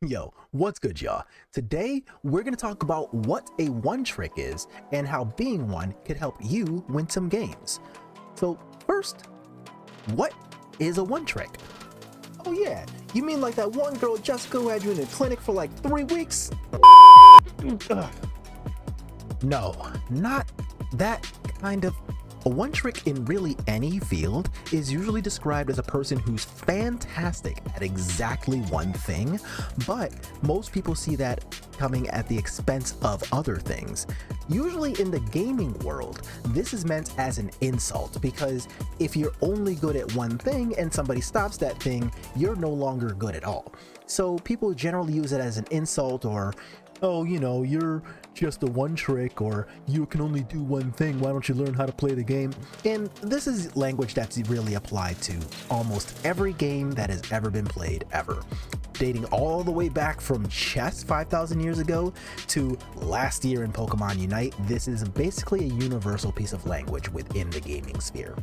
Yo, what's good, y'all? Today, we're gonna talk about what a one trick is and how being one could help you win some games. So, first, what is a one trick? Oh, yeah, you mean like that one girl Jessica who had you in the clinic for like 3 weeks? Ugh. No, not that kind of. A one trick in really any field is usually described as a person who's fantastic at exactly one thing, but most people see that coming at the expense of other things. Usually in the gaming world, this is meant as an insult because if you're only good at one thing and somebody stops that thing, you're no longer good at all. So people generally use it as an insult or, oh, you're just a one trick, or you can only do one thing, why don't you learn how to play the game? And this is language that's really applied to almost every game that has ever been played ever. Dating all the way back from chess 5,000 years ago to last year in Pokemon Unite, this is basically a universal piece of language within the gaming sphere.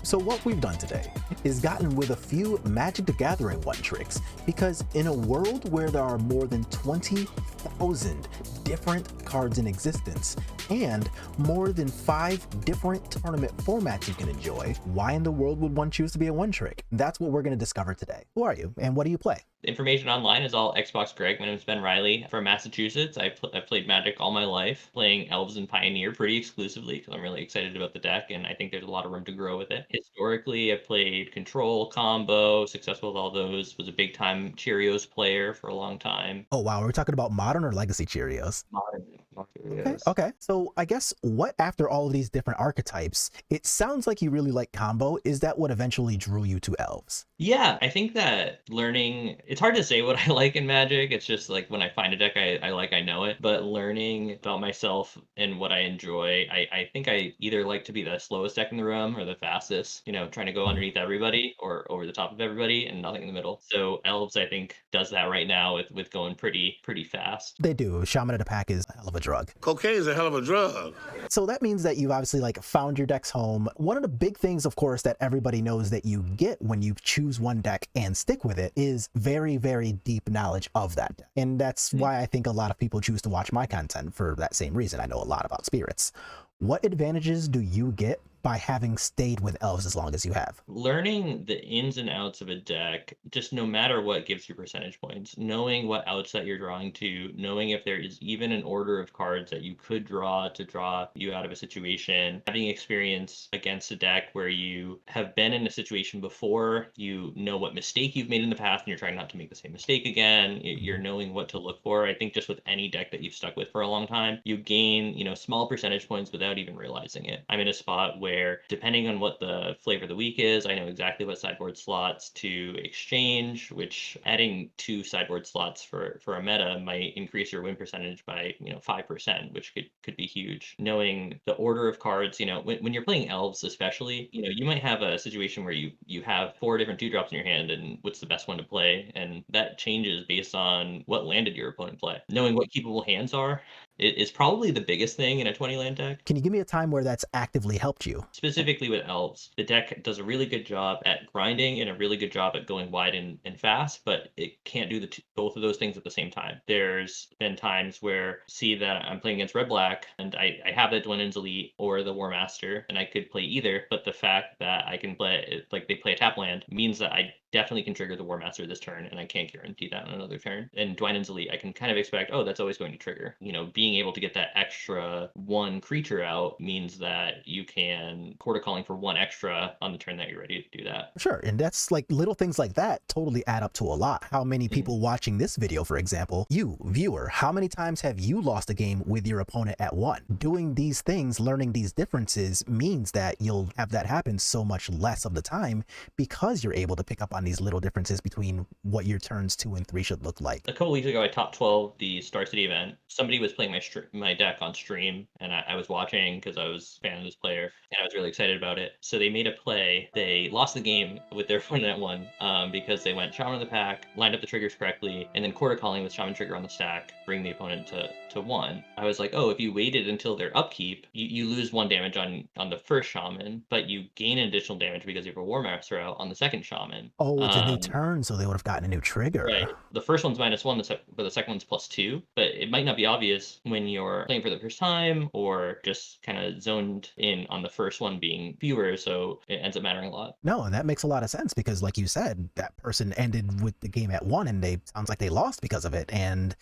So what we've done today is gotten with a few Magic the Gathering one tricks, because in a world where there are more than 20,000 different cards in existence and more than 5 different tournament formats you can enjoy, why in the world would one choose to be a one trick? That's what we're going to discover today. Who are you and what do you play? The information online is all Xbox Greg. My name is Ben Riley from Massachusetts. I've played Magic all my life, playing Elves and Pioneer pretty exclusively because I'm really excited about the deck and I think there's a lot of room to grow with it. Historically, I've played Control, Combo, successful with all those, was a big time Cheerios player for a long time. Oh wow, we're talking about modern or legacy Cheerios? Modern Okay, Cheerios. okay. So I guess what after all of these different archetypes, it sounds like you really like combo. Is that what eventually drew you to elves? Yeah, I think that learning, it's hard to say what I like in Magic. It's just like when I find a deck I know it. But learning about myself and what I enjoy, I think I either like to be the slowest deck in the room or the fastest, trying to go underneath everybody or over the top of everybody and nothing in the middle. So Elves, I think, does that right now with going pretty fast. They do. Shaman of the Pack is a hell of a drug. Cocaine is a hell of a drug. So that means that you've obviously like found your deck's home. One of the big things, of course, that everybody knows that you get when you choose one deck and stick with it is very, very deep knowledge of that deck. And that's why I think a lot of people choose to watch my content for that same reason. I know a lot about spirits. What advantages do you get by having stayed with elves as long as you have? Learning the ins and outs of a deck, just no matter what, gives you percentage points. Knowing what outs that you're drawing to, knowing if there is even an order of cards that you could draw to draw you out of a situation, having experience against a deck where you have been in a situation before, you know what mistake you've made in the past and you're trying not to make the same mistake again. You're knowing what to look for. I think just with any deck that you've stuck with for a long time, you gain, small percentage points without even realizing it. I'm in a spot where depending on what the flavor of the week is, I know exactly what sideboard slots to exchange, which adding 2 sideboard slots for a meta might increase your win percentage by, 5%, which could be huge. Knowing the order of cards, when you're playing elves especially, you might have a situation where you have 4 different 2-drops in your hand and what's the best one to play, and that changes based on what land did your opponent play. Knowing what keepable hands are is probably the biggest thing in a 20 land deck. Can you give me a time where that's actively helped you? Specifically with elves, the deck does a really good job at grinding and a really good job at going wide and fast, but it can't do both of those things at the same time. There's been times where see that I'm playing against red black and I have the Dwynen's Elite or the War Master and I could play either, but the fact that I can play it like they play a tap land means that I definitely can trigger the War Master this turn, and I can't guarantee that on another turn. And Dwynen's Elite, I can kind of expect, oh, that's always going to trigger. Being able to get that extra 1 creature out means that you can Quarter Calling for 1 extra on the turn that you're ready to do that. Sure, and that's like little things like that totally add up to a lot. How many people watching this video, for example, you, viewer, how many times have you lost a game with your opponent at 1? Doing these things, learning these differences means that you'll have that happen so much less of the time because you're able to pick up on these little differences between what your turns 2 and 3 should look like. A couple weeks ago, I top 12 the Star City event. Somebody was playing my deck on stream, and I was watching because I was a fan of this player, and I was really excited about it. So they made a play. They lost the game with their opponent one because they went Shaman in the pack, lined up the triggers correctly, and then quarter calling with Shaman trigger on the stack, bring the opponent to 1. I was like, oh, if you waited until their upkeep, you lose 1 damage on the first Shaman, but you gain additional damage because you have a War Master out on the second Shaman. Oh, it's a new turn, so they would have gotten a new trigger. Right. The first one's -1, but the second one's +2. But it might not be obvious when you're playing for the first time or just kind of zoned in on the first one being fewer, so it ends up mattering a lot. No, and that makes a lot of sense because, like you said, that person ended with the game at 1, and they sounds like they lost because of it. And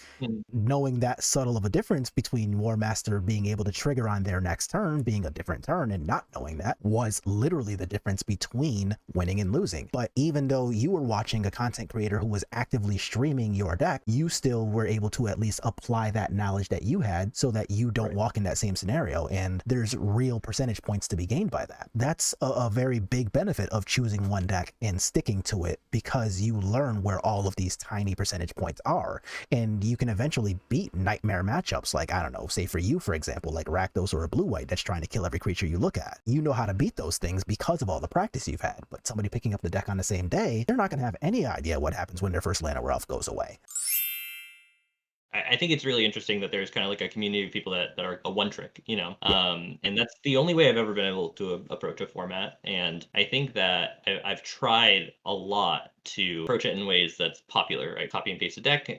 knowing that subtle of a difference between War Master being able to trigger on their next turn being a different turn and not knowing that was literally the difference between winning and losing. But even though you were watching a content creator who was actively streaming your deck, you still were able to at least apply that knowledge that you had so that you don't walk in that same scenario, and there's real percentage points to be gained by that. That's a very big benefit of choosing one deck and sticking to it, because you learn where all of these tiny percentage points are, and you can eventually beat nightmare matchups like, I don't know, say for you, for example, like Rakdos or a blue-white that's trying to kill every creature you look at. You know how to beat those things because of all the practice you've had, but somebody picking up the deck on the same day, they're not going to have any idea what happens when their first land or elf goes away. I think it's really interesting that there's kind of like a community of people that are a one trick, and that's the only way I've ever been able to approach a format. And I think that I've tried a lot to approach it in ways that's popular, right? Copy and paste a deck,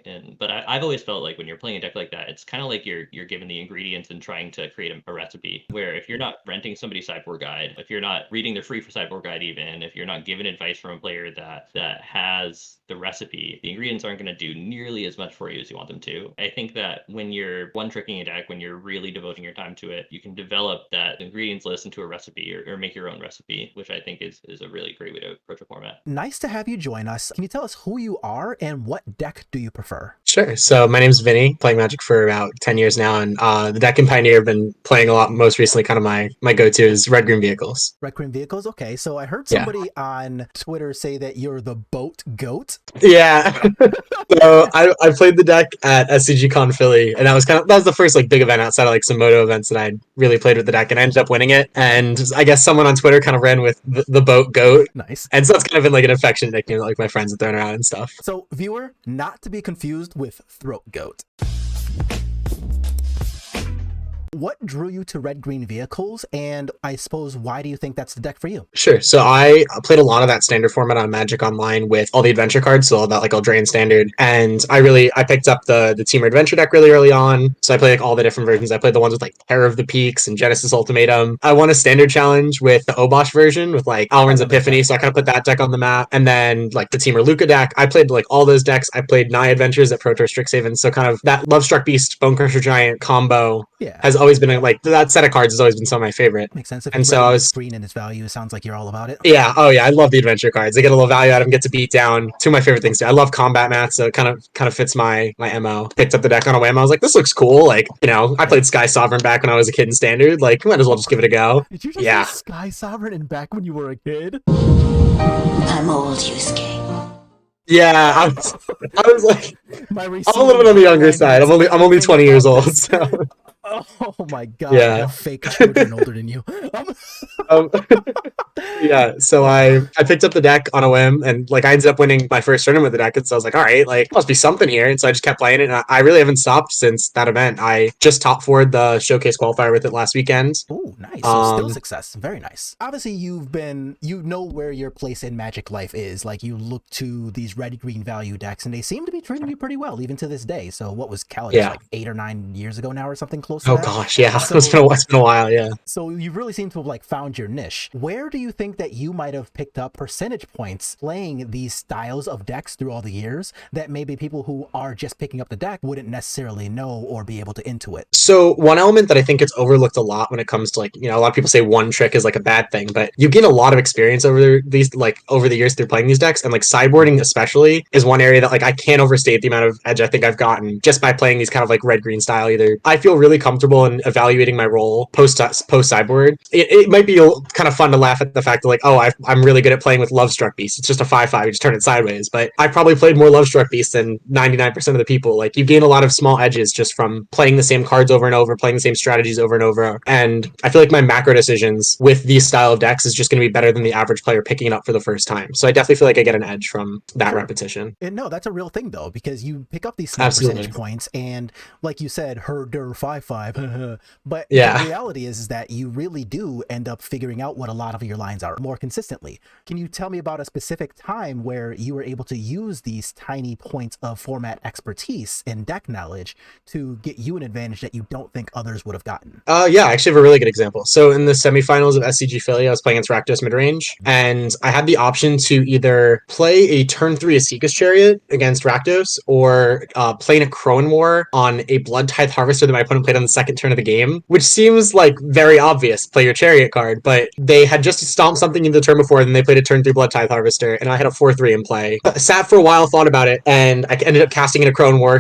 but I've always felt like when you're playing a deck like that, it's kind of like you're given the ingredients and trying to create a recipe. Where if you're not renting somebody's sideboard guide, if you're not reading their free for sideboard guide, even if you're not given advice from a player that has the recipe, the ingredients aren't going to do nearly as much for you as you want them to. I think that when you're one tricking a deck, when you're really devoting your time to it, you can develop that ingredients list into a recipe or make your own recipe, which I think is a really great way to approach a format. Nice to have you join us. Can you tell us who you are and what deck do you prefer? Sure. So my name's Vinny, playing Magic for about 10 years now, and the deck in Pioneer I've been playing a lot. Most recently, kind of my go-to is red-green vehicles. Red-green vehicles? Okay, so I heard somebody on Twitter say that you're the boat goat. Yeah. So I played the deck at SCGCon Philly, and that was the first like big event outside of like some moto events that I'd really played with the deck, and I ended up winning it. And I guess someone on Twitter kind of ran with the boat goat. Nice. And so that's kind of been like an affectionate nickname that like my friends have thrown around and stuff. So viewer, not to be confused with throat goat. What drew you to red-green vehicles, and I suppose why do you think that's the deck for you? Sure. So I played a lot of that standard format on Magic Online with all the adventure cards, so all that like Eldraine standard, and I picked up the Team Adventure deck really early on. So I played like all the different versions. I played the ones with like Terror of the Peaks and Genesis Ultimatum. I won a standard challenge with the Obosh version with like Alrund's Epiphany, so I kind of put that deck on the map. And then like the Team Luca deck, I played like all those decks. I played Nigh Adventures at Pro Tour Strixhaven, so kind of that Lovestruck Beast Bonecrusher Giant combo has always been like that set of cards has always been some of my favorite. Makes sense. If and so I was green and its value, sounds like you're all about it. Yeah. Oh yeah. I love the adventure cards. They get a little value out of them, get to beat down. Two of my favorite things too. I love combat mats, so it kind of fits my MO. Picked up the deck on a whim. I was like, this looks cool. Like, I played Sky Sovereign back when I was a kid in standard. Like, might as well just give it a go. Did you just say Sky Sovereign and back when you were a kid? I'm old, Yusuke. Yeah, I was like, I'm a little bit on the younger side. I'm only 20 years old. So. Oh my god! Yeah. I have fake children older than you. Yeah, so I picked up the deck on a whim, and like I ended up winning my first tournament with the deck, and so I was like, all right, like must be something here, and so I just kept playing it, and I really haven't stopped since that event. I just top forward the showcase qualifier with it last weekend. Oh, nice! So still success, very nice. Obviously, you know where your place in Magic life is. Like you look to these red-green value decks, and they seem to be treating you pretty well even to this day. So what was Calendar like 8 or 9 years ago now, or something close? Oh gosh, yeah. So, it's been a while, yeah. So you really seem to have like found your niche. Where do you think that you might have picked up percentage points playing these styles of decks through all the years that maybe people who are just picking up the deck wouldn't necessarily know or be able to intuit? So one element that I think gets overlooked a lot when it comes to like, a lot of people say one trick is like a bad thing, but you gain a lot of experience over the years through playing these decks, and like sideboarding especially is one area that like I can't overstate the amount of edge I think I've gotten just by playing these kind of like red-green style. Either I feel really comfortable comfortable in evaluating my role post sideboard, it might be kind of fun to laugh at the fact that like, oh, I'm really good at playing with Lovestruck Beast. It's just a 5/5, you just turn it sideways. But I probably played more Lovestruck Beast than 99% of the people. Like, you gain a lot of small edges just from playing the same cards over and over, playing the same strategies over and over. And I feel like my macro decisions with these style of decks is just going to be better than the average player picking it up for the first time. So I definitely feel like I get an edge from that repetition. And no, that's a real thing though, because you pick up these small percentage points, and like you said, herder 5/5. But the reality is that you really do end up figuring out what a lot of your lines are more consistently. Can you tell me about a specific time where you were able to use these tiny points of format expertise and deck knowledge to get you an advantage that you don't think others would have gotten? Yeah, I actually have a really good example. So in the semifinals of SCG Philly, I was playing against Rakdos midrange, and I had the option to either play a turn 3 Asika's Chariot against Rakdos, or play a Crone War on a Blood Tithe Harvester that my opponent played on the second turn of the game, which seems like very obvious, play your Chariot card, but they had just stomped something in the turn before, and then they played a turn 3 Blood Tithe Harvester, and I had a 4/3 in play. Sat for a while, thought about it, and I ended up casting in a Crone War,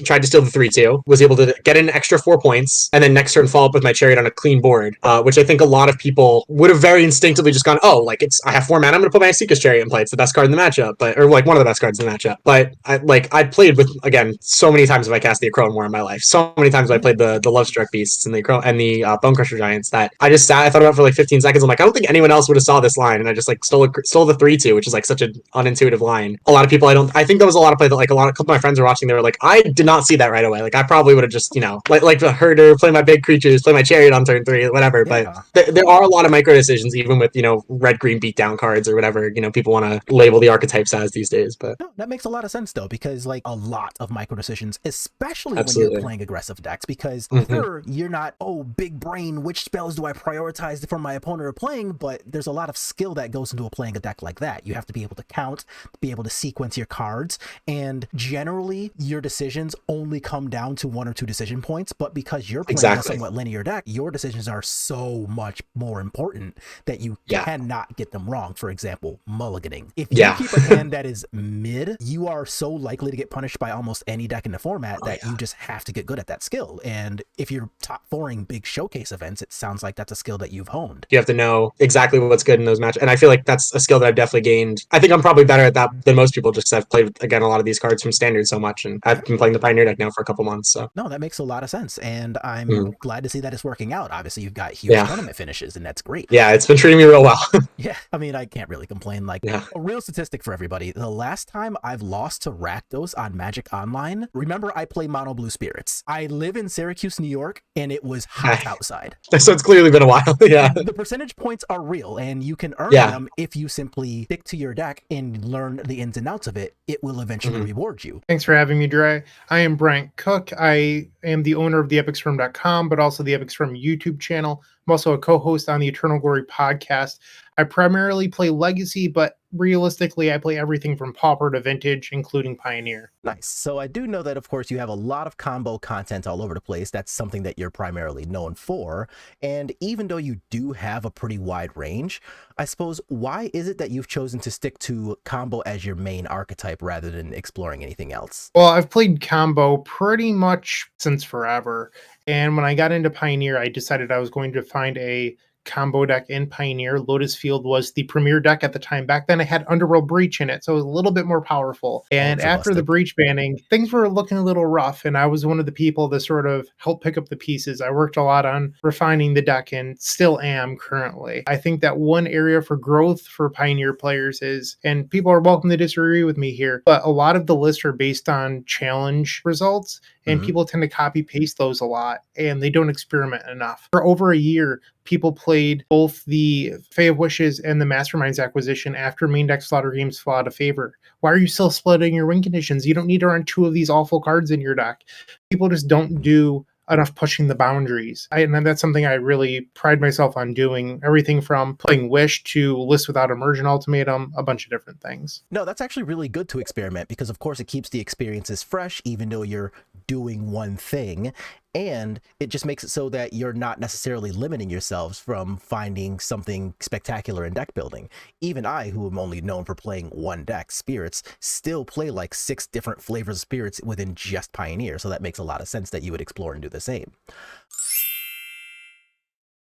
tried to steal the 3/2, was able to get an extra 4 points, and then next turn follow up with my Chariot on a clean board, which I think a lot of people would have very instinctively just gone, oh, like, I have 4 mana, I'm going to put my Asika's Chariot in play. It's the best card in the matchup, or like one of the best cards in the matchup. But I played with, again, so many times have I cast the Crone War in my life. So many times have I played the Lovestruck Beasts and the Bone Crusher Giants that I just sat, I thought about it for like 15 seconds. I'm like, I don't think anyone else would have saw this line, and I just like stole the 3/2, which is like such an unintuitive line. A lot of people, I think there was a lot of play that like a couple of my friends were watching. They were like, I did not see that right away. Like, I probably would have just, like the herder, play my big creatures, play my Chariot on turn 3, whatever. Yeah. But there are a lot of micro decisions, even with red green beatdown cards or whatever people want to label the archetypes as these days. But no, that makes a lot of sense though, because like a lot of micro decisions, especially Absolutely. when you're playing aggressive decks, because sure, you're not, oh, big brain, which spells do I prioritize for my opponent or playing, but there's a lot of skill that goes into playing a deck like that. You have to be able to count, be able to sequence your cards, and generally your decisions only come down to 1 or 2 decision points, but because you're playing a somewhat linear deck, your decisions are so much more important that you cannot get them wrong. For example, mulliganing. If you keep a hand that is mid, you are so likely to get punished by almost any deck in the format that you just have to get good at that skill. And if you're top 4ing big showcase events, it sounds like that's a skill that you've honed. You have to know exactly what's good in those matches. And I feel like that's a skill that I've definitely gained. I think I'm probably better at that than most people, just because I've played, again, a lot of these cards from standard so much. And I've been playing the Pioneer deck now for a couple months. So no, that makes a lot of sense. And I'm glad to see that it's working out. Obviously, you've got huge tournament finishes, and that's great. Yeah, it's been treating me real well. Yeah, I mean, I can't really complain. Like, a real statistic for everybody, the last time I've lost to Rakdos on Magic Online, remember, I play Mono Blue Spirits. I live in Syracuse, New York, and it was hot outside. So it's clearly been a while. Yeah. The percentage points are real, and you can earn them if you simply stick to your deck and learn the ins and outs of it. It will eventually reward you. Thanks for having me, Dre. I am Bryant Cook. I am the owner of the epicsfirm.com, but also the Epicsfirm YouTube channel. I'm also a co-host on the Eternal Glory podcast. I primarily play Legacy, but realistically, I play everything from Pauper to Vintage, including Pioneer. Nice. So I do know that, of course, you have a lot of combo content all over the place. That's something that you're primarily known for. And even though you do have a pretty wide range, I suppose, why is it that you've chosen to stick to combo as your main archetype rather than exploring anything else? Well, I've played combo pretty much since forever. And when I got into Pioneer, I decided I was going to find a combo deck in Pioneer. Lotus Field was the premier deck at the time. Back then, I had Underworld Breach in it, so it was a little bit more powerful. And after the Breach banning, things were looking a little rough, and I was one of the people that sort of helped pick up the pieces. I worked a lot on refining the deck and still am currently. I think that one area for growth for Pioneer players is, and people are welcome to disagree with me here, but a lot of the lists are based on challenge results, and people tend to copy paste those a lot, and they don't experiment enough. For over a year, people played both the Fae of Wishes and the Masterminds acquisition after main deck Slaughter Games fell out of favor. Why are you still splitting your win conditions? You don't need to run 2 of these awful cards in your deck. People just don't do enough pushing the boundaries. And that's something I really pride myself on doing. Everything from playing Wish to List Without Immersion Ultimatum, a bunch of different things. No, that's actually really good to experiment because, of course, it keeps the experiences fresh, even though you're doing one thing, and it just makes it so that you're not necessarily limiting yourselves from finding something spectacular in deck building. Even I, who am only known for playing one deck, Spirits, still play like 6 different flavors of Spirits within just Pioneer, so that makes a lot of sense that you would explore and do the same.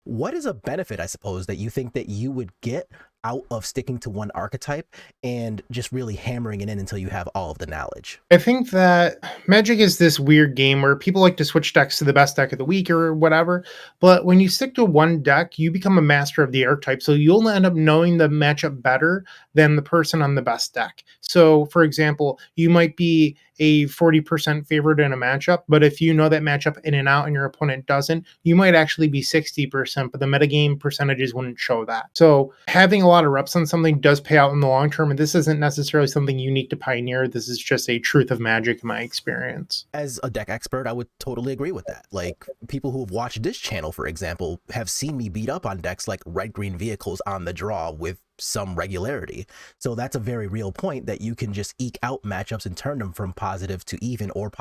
What is a benefit, I suppose, that you think that you would get out of sticking to one archetype and just really hammering it in until you have all of the knowledge? I think that Magic is this weird game where people like to switch decks to the best deck of the week or whatever. But when you stick to one deck, you become a master of the archetype. So you'll end up knowing the matchup better than the person on the best deck. So, for example, you might be a 40% favorite in a matchup, but if you know that matchup in and out and your opponent doesn't, you might actually be 60%, but the metagame percentages wouldn't show that. So having a lot of reps on something does pay out in the long term, and this isn't necessarily something unique to Pioneer. This is just a truth of Magic in my experience. As a deck expert, I would totally agree with that. Like, people who have watched this channel, for example, have seen me beat up on decks like red-green vehicles on the draw with some regularity. So that's a very real point, that you can just eke out matchups and turn them from positive to even, or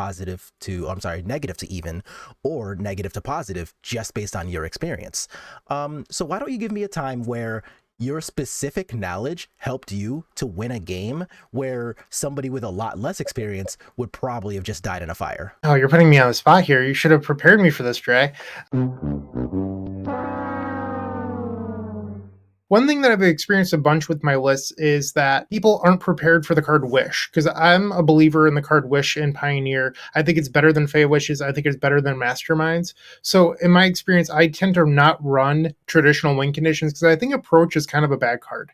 negative to even, or negative to positive, just based on your experience. So why don't you give me a time where your specific knowledge helped you to win a game where somebody with a lot less experience would probably have just died in a fire? Oh, you're putting me on the spot here. You should have prepared me for this, Dre. One thing that I've experienced a bunch with my lists is that people aren't prepared for the card Wish, because I'm a believer in the card Wish in Pioneer. I think it's better than Fey Wishes. I think it's better than Masterminds. So in my experience, I tend to not run traditional win conditions because I think Approach is kind of a bad card.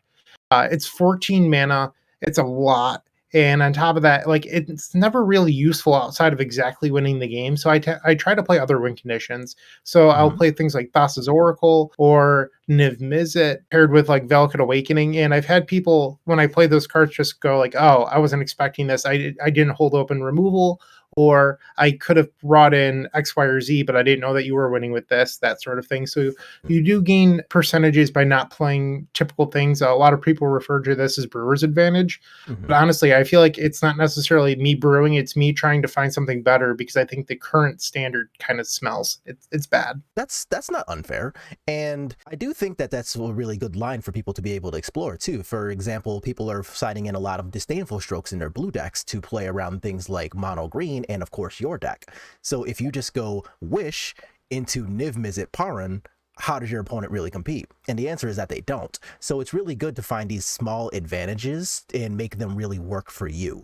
It's 14 mana. It's a lot. And on top of that, like, it's never really useful outside of exactly winning the game. So I try to play other win conditions. So I'll play things like Thassa's Oracle or Niv Mizzet paired with like Valakut Awakening. And I've had people, when I play those cards, just go like, oh, I wasn't expecting this. I didn't hold open removal, or I could have brought in X, Y, or Z, but I didn't know that you were winning with this, that sort of thing. So you do gain percentages by not playing typical things. A lot of people refer to this as brewer's advantage. But honestly, I feel like it's not necessarily me brewing. It's me trying to find something better, because I think the current standard kind of smells. It's bad. That's not unfair. And I do think that that's a really good line for people to be able to explore too. For example, people are citing in a lot of disdainful strokes in their blue decks to play around things like mono green and of course your deck. So if you just go Wish into Niv Mizzet Paran, how does your opponent really compete? And the answer is that they don't. So it's really good to find these small advantages and make them really work for you.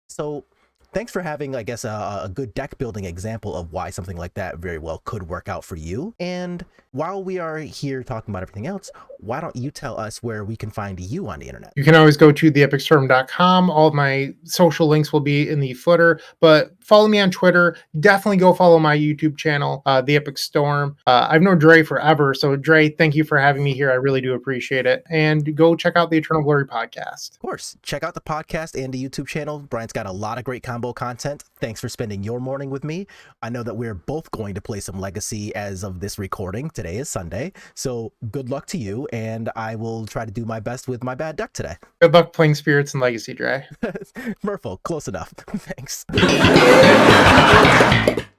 So thanks for having, I guess, a good deck building example of why something like that very well could work out for you. And while we are here talking about everything else, why don't you tell us where we can find you on the internet? You can always go to theepicstorm.com. All of my social links will be in the footer, but follow me on Twitter. Definitely go follow my YouTube channel, The Epic Storm. I've known Dre forever, so Dre, thank you for having me here. I really do appreciate it. And go check out the Eternal Glory podcast. Of course, check out the podcast and the YouTube channel. Bryant's got a lot of great combo content. Thanks for spending your morning with me. I know that we're both going to play some Legacy as of this recording. Today is Sunday, so good luck to you, and I will try to do my best with my bad deck today. Good luck playing Spirits and Legacy, Dre. Merfolk, close enough. Thanks.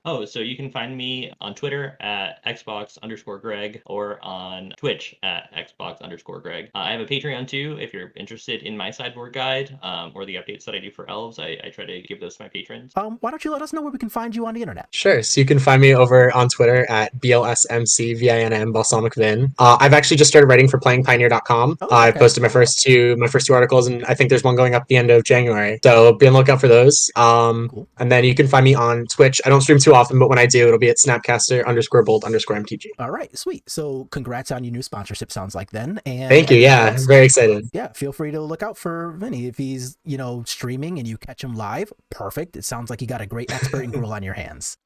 Oh, so you can find me on Twitter at Xbox_Greg or on Twitch at Xbox_Greg. I have a Patreon too, if you're interested in my sideboard guide or the updates that I do for Elves. I try to give those to my patrons. Why don't you let us know where we can find you on the internet? Sure. So you can find me over on Twitter at BLSMCVINM Balsamic Vin. I've actually just started writing for playingpioneer.com. Oh, okay. I posted my first two articles, and I think there's one going up at the end of January. So be on the lookout for those. Cool. And then you can find me on Twitch. I don't stream too often, but when I do, it'll be at Snapcaster_Bolt_MTG. All right, sweet. So congrats on your new sponsorship, sounds like then. And Thank you. Yeah, very excited. yeah, feel free to look out for Vinny if he's, streaming and you catch him live. Perfect. It sounds like you got a great expert in Gruul on your hands.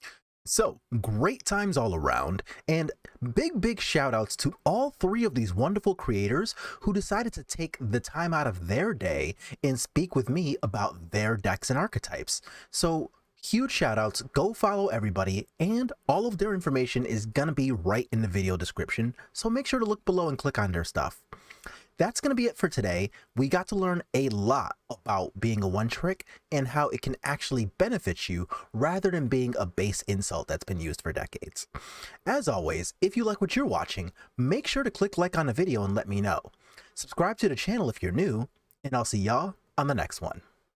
So great times all around, and big shout outs to all 3 of these wonderful creators who decided to take the time out of their day and speak with me about their decks and archetypes. So huge shout outs, go follow everybody, and all of their information is gonna be right in the video description, so make sure to look below and click on their stuff. that's going to be it for today. We got to learn a lot about being a one trick and how it can actually benefit you rather than being a base insult that's been used for decades. As always, if you like what you're watching, make sure to click like on the video and let me know. Subscribe to the channel if you're new, and I'll see y'all on the next one.